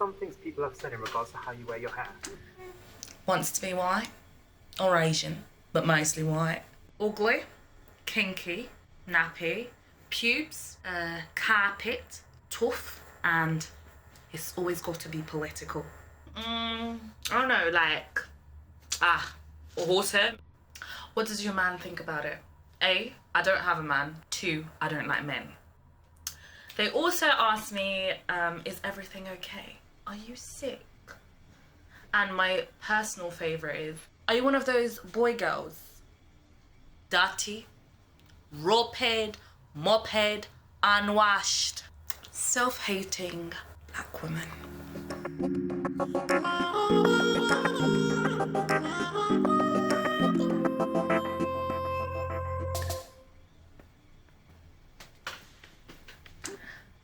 some things people have said in regards to how you wear your hair? Wants to be white or Asian, but mostly white. Ugly, kinky, nappy, pubes, carpet, tough, and it's always got to be political. I don't know, like, autumn. What does your man think about it? A, I don't have a man. 2, I don't like men. They also asked me, is everything okay? Are you sick? And my personal favourite is, are you one of those boy girls? Dirty, ropehead, mophead, unwashed, self-hating black woman.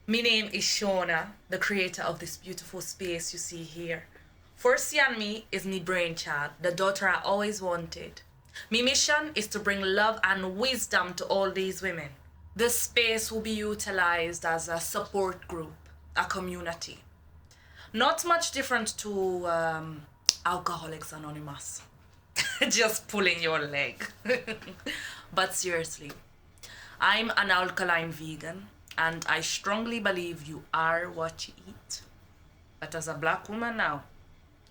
My name is Shauna, the creator of this beautiful space you see here. Forsy and me is me brainchild, the daughter I always wanted. My mission is to bring love and wisdom to all these women. This space will be utilized as a support group, a community. Not much different to Alcoholics Anonymous. Just pulling your leg. But seriously, I'm an alkaline vegan, and I strongly believe you are what you eat. But as a black woman now,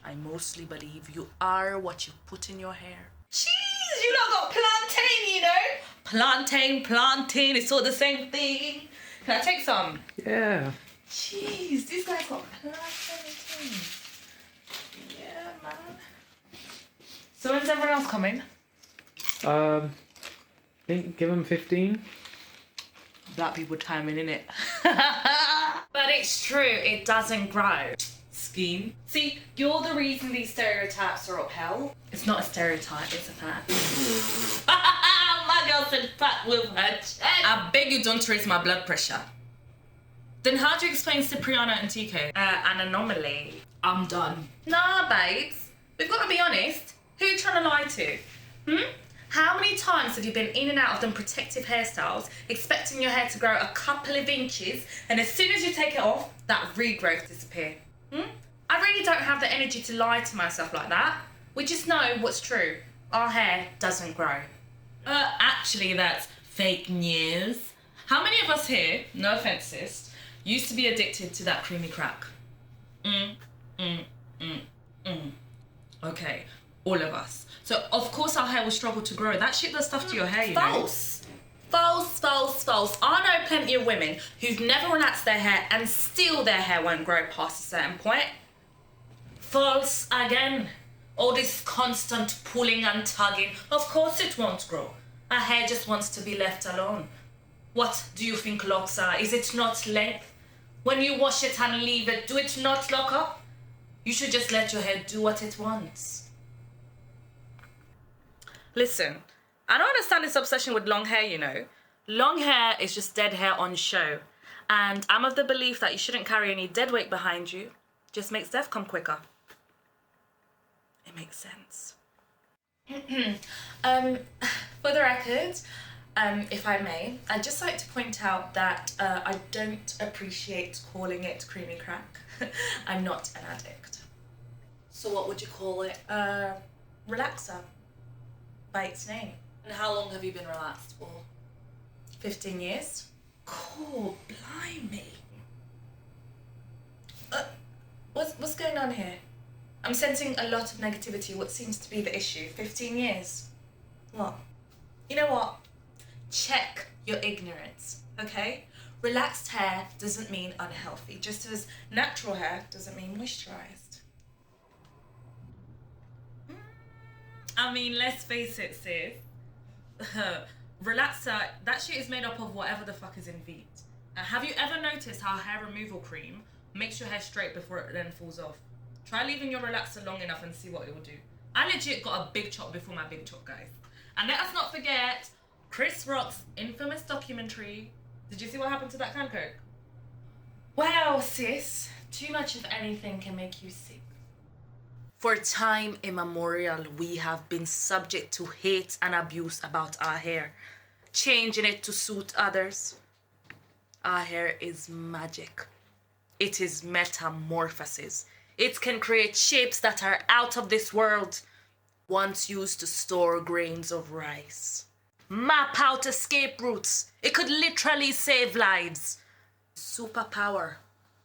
I mostly believe you are what you put in your hair. Jeez, you lot got plantain, you know? Plantain, it's all the same thing. Can I take some? Yeah. Jeez, this guy's got plantain. Yeah, man. So when's everyone else coming? I think give them 15. Black people timing, innit? But it's true, it doesn't grow. Scheme. See, you're the reason these stereotypes are upheld. It's not a stereotype, it's a fact. My girl said fat with her chest. I beg you don't raise my blood pressure. Then how do you explain Cipriana and TK? An anomaly. I'm done. Nah, babes. We've got to be honest. Who are you trying to lie to? How many times have you been in and out of them protective hairstyles, expecting your hair to grow a couple of inches, and as soon as you take it off, that regrowth disappears? I really don't have the energy to lie to myself like that. We just know what's true. Our hair doesn't grow. Actually, that's fake news. How many of us here, no offense sis, used to be addicted to that creamy crack? Okay, all of us. So, of course, our hair will struggle to grow. That shit does stuff to your hair, you know. False. I know plenty of women who've never relaxed their hair and still their hair won't grow past a certain point. False again. All this constant pulling and tugging. Of course it won't grow. Our hair just wants to be left alone. What do you think locks are? Is it not length? When you wash it and leave it, do it not lock up? You should just let your hair do what it wants. Listen, I don't understand this obsession with long hair, you know. Long hair is just dead hair on show. And I'm of the belief that you shouldn't carry any dead weight behind you. Just makes death come quicker. It makes sense. For the record, if I may, I'd just like to point out that I don't appreciate calling it creamy crack. I'm not an addict. So what would you call it? Relaxer. By its name. And how long have you been relaxed for? 15 years? Cool, blimey. What's going on here? I'm sensing a lot of negativity. What seems to be the issue? 15 years? What? You know what? Check your ignorance, okay? Relaxed hair doesn't mean unhealthy, just as natural hair doesn't mean moisturized. I mean, let's face it, sis. Relaxer, that shit is made up of whatever the fuck is in Veet. Have you ever noticed how hair removal cream makes your hair straight before it then falls off? Try leaving your relaxer long enough and see what it will do. I legit got a big chop before my big chop, guys. And let us not forget Chris Rock's infamous documentary. Did you see what happened to that can coke? Well, sis, too much of anything can make you sick. For time immemorial, we have been subject to hate and abuse about our hair, changing it to suit others. Our hair is magic. It is metamorphosis. It can create shapes that are out of this world, once used to store grains of rice. Map out escape routes. It could literally save lives. Superpower.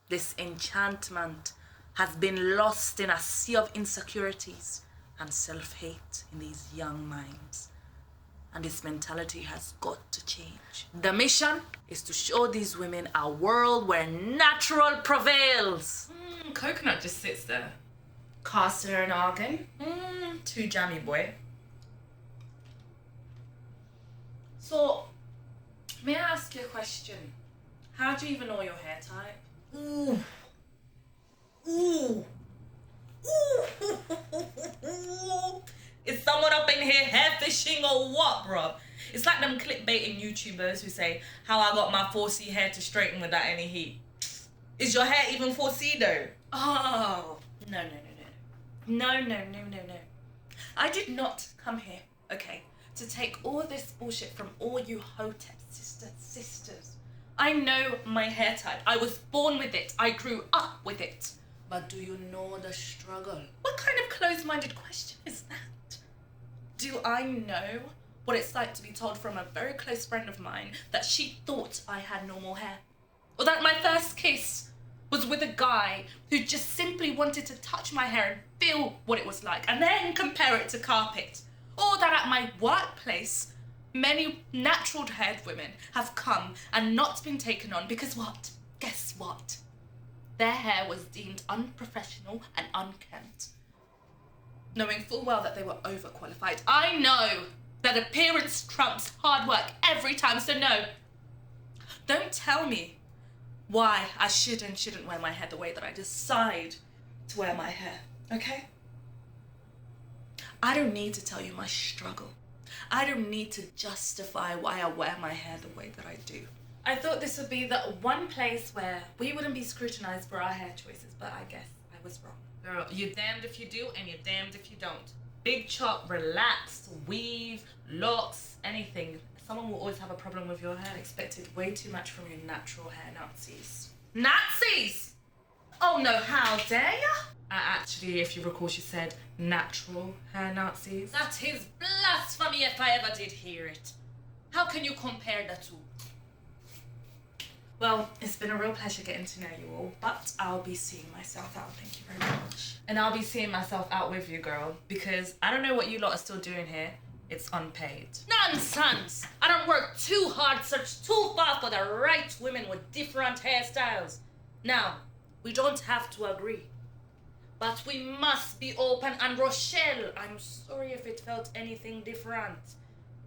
This enchantment has been lost in a sea of insecurities and self-hate in these young minds. And this mentality has got to change. The mission is to show these women a world where natural prevails. Coconut just sits there. Caster and Argan. Too jammy, boy. So, may I ask you a question? How do you even know your hair type? Ooh. Ooh. Ooh. Is someone up in here hair fishing or what, bruv? It's like them clickbaiting YouTubers who say, how I got my 4C hair to straighten without any heat. Is your hair even 4C though? Oh, no. No. I did not come here, okay, to take all this bullshit from all you Hotep sisters. I know my hair type. I was born with it. I grew up with it. But do you know the struggle? What kind of closed-minded question is that? Do I know what it's like to be told from a very close friend of mine that she thought I had normal hair? Or that my first kiss was with a guy who just simply wanted to touch my hair and feel what it was like and then compare it to carpet? Or that at my workplace, many natural-haired women have come and not been taken on because what? Guess what? Their hair was deemed unprofessional and unkempt. Knowing full well that they were overqualified. I know that appearance trumps hard work every time, so no. Don't tell me why I should and shouldn't wear my hair the way that I decide to wear my hair, okay? I don't need to tell you my struggle. I don't need to justify why I wear my hair the way that I do. I thought this would be the one place where we wouldn't be scrutinized for our hair choices, but I guess I was wrong. Girl, you're damned if you do and you're damned if you don't. Big chop, relaxed, weave, locks, anything. Someone will always have a problem with your hair. I expected way too much from you natural hair Nazis. Nazis! Oh no, how dare ya? Actually, if you recall, she said natural hair Nazis. That is blasphemy if I ever did hear it. How can you compare the two? Well, it's been a real pleasure getting to know you all, but I'll be seeing myself out. Thank you very much. And I'll be seeing myself out with you, girl, because I don't know what you lot are still doing here. It's unpaid. Nonsense! I don't work too hard, search too far for the right women with different hairstyles. Now, we don't have to agree, but we must be open. And Rochelle, I'm sorry if it felt anything different.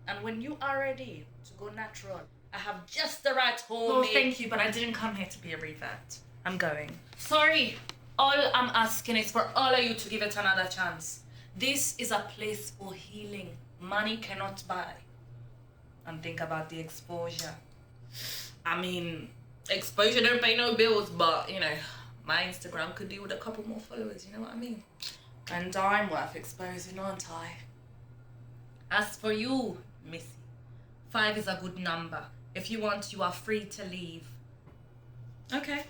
And when you are ready to go natural, I have just the right homemade. Well, thank you, but I didn't come here to be a revert. I'm going. Sorry. All I'm asking is for all of you to give it another chance. This is a place for healing. Money cannot buy. And think about the exposure. I mean, exposure don't pay no bills, but, you know, my Instagram could do with a couple more followers, you know what I mean? And I'm worth exposing, aren't I? As for you, Missy, 5 is a good number. If you want, you are free to leave. Okay.